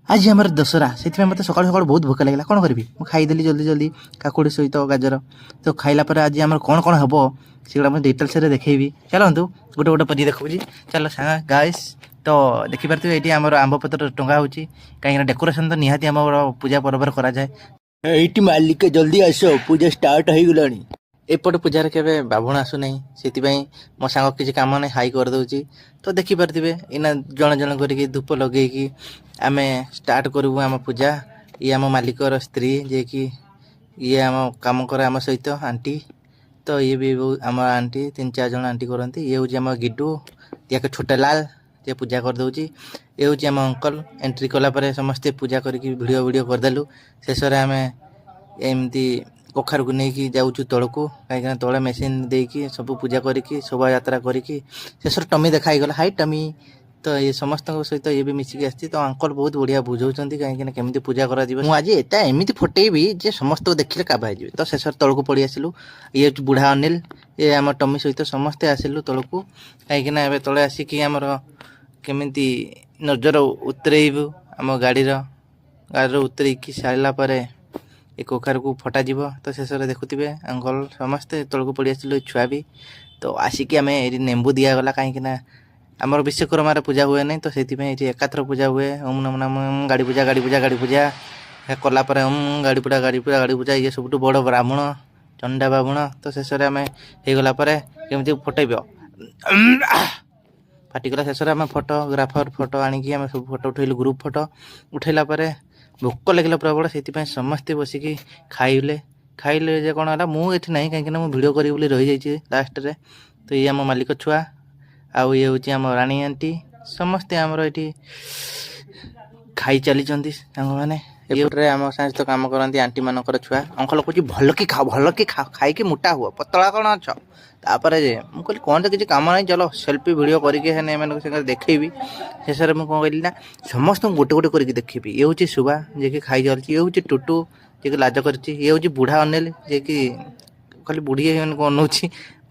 आज आम दशहरा से मत सका सका बहुत भोक लगे कौन करी मुझे खाईदेली जल्दी जल्दी काकुड़ी सहित गाजर तो खाइला आज आम कौन कौन हम सेगुड़ा मुझे डिटेल्स देखेबी चलतु गोटे गोटे परी देखी चल सांग गाइस तो देखिपे ये आम आंब पत्र टंगा हो कहीं डेकोरेशन तो निहाती आम पूजा पर्व कराए मालिक जल्दी आस पूजा स्टार्ट हो गलानी एपट पूजार के बाभुण आसुना से मो सांग किसी कम ना हाई करदे तो देखिपे इना जन जन कर धूप लगे आम स्टार्ट करूँ आम पूजा ये आम मालिकर स्त्री जे कि ये आम कम कर आम सहित आंटी तो ये भी आम आंटी 3-4 जन आंटी करती ये हूँ आम गिड्डू या छोटे लाल जे पूजा करदे ये हूँ आम अंकल एंट्री कलापर समस्ते पूजा करके वीडियो वीडियो करदेलु शेष आम एमती कखार को लेकिन जाऊँ तौक कहीं तले मेसीन देकी सब पूजा करी शोभा यात्रा करी शेष टमी देखाई गला हाई टमी तो ये समस्त सहित ये भी मिसिकी आसी तो अंकल बहुत बढ़िया बुझाऊँ कहीं केमी पूजा करी एट एमती फटेबी जे समस्त को देखिले काबा हो तो शेष तौक पड़ी आसलु ये बुढ़ा अनिल ये आम टमी सहित समस्ते आसलु तौक कहीं तले आसिकी आमर केमी नजर उतरेबू आम गाड़ी उतरकी सारापर ये कखार को फटा जीव तो शेष देखुवे अंकल समस्ते तौक पड़ी आसलु छुआ भी तो आसिकी आम ये नेंबू दिगला कहीं आमर विश्वकर्मार पूजा हुए नहीं तो से एकाथर पूजा हुए ओम नम नम गाड़ी पूजा गाड़ी पूजा गाड़ी पूजा कलापर ओम गाड़ी पूजा गाड़ी पूजा गाड़ी पूजा ये सब बड़ ब्राह्मण चंडा बाभुण तो शेष आम होगलापर केमी फटेब फाटिगला शेष आम फोटोग्राफर फोटो आणिकी आम सब फोटो उठेलु ग्रुप फोटो उठेला भोक लगे प्रबल से समस्ते बसिकी खाइले जे कौन है मुझे ना कहीं मुझे भिड करी रही जाइए लास्ट रे तो ये आम मालिक छुआ आउ ये हूँ आम राणी आंटी समस्ते आमर ये खाई चली मैंने ये आम साथ कम करती आंटी मानकर छुआ अंकल कह भल कि खाई मोटा हुआ पतला कौन अच्छ तापर जे मुझे कहली कौन तो किसी कम नहीं चलो सेल्फी भिडियो करके देखेबी शेष में कौन कहली ना समस्त गोटे गोटे करके देखेबी ये हूँ शुभा जे कि खाई चलती ये हूँ टुटू जे कि लाज कर ये हूँ बुढ़ा अनिल जे कि खाली बुढ़ी अनौची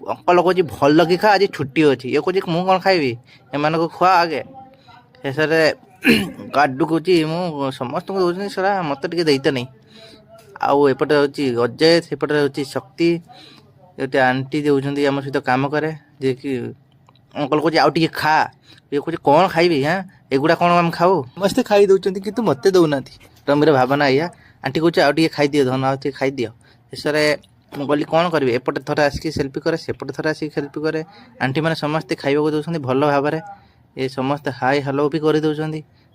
अंकल कह भल कि खा आज छुट्टी अच्छी ये कह मुझे कौन खाइबी एम खुआ आगे शेष गाडू कह मु समस्त को दूसरी सरा मत देते नहीं आउ एपटे हूँ अजय सेपटे हूँ शक्ति ये आंटी देती आम सहित कम करे जे कि अंकल कह आउ टे खा ये कह कौन खाइबी हाँ एगुड़ा कौन आम खाऊ समस्ते खाई दौरान कि मत दौना रमीर भावना या आंटी कह आउ टे खाई धन आउ खाई दि शेष मुझे कहली कौन करी एपटे थोड़े आसिक सेल्फी करे सेपटे थोड़े आसिक सेल्फी करे आंटी मैंने समस्ते खाइबा दौरान भल भाव ये समस्ते हाई हेलो भी कर दौरान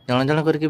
जन जन करके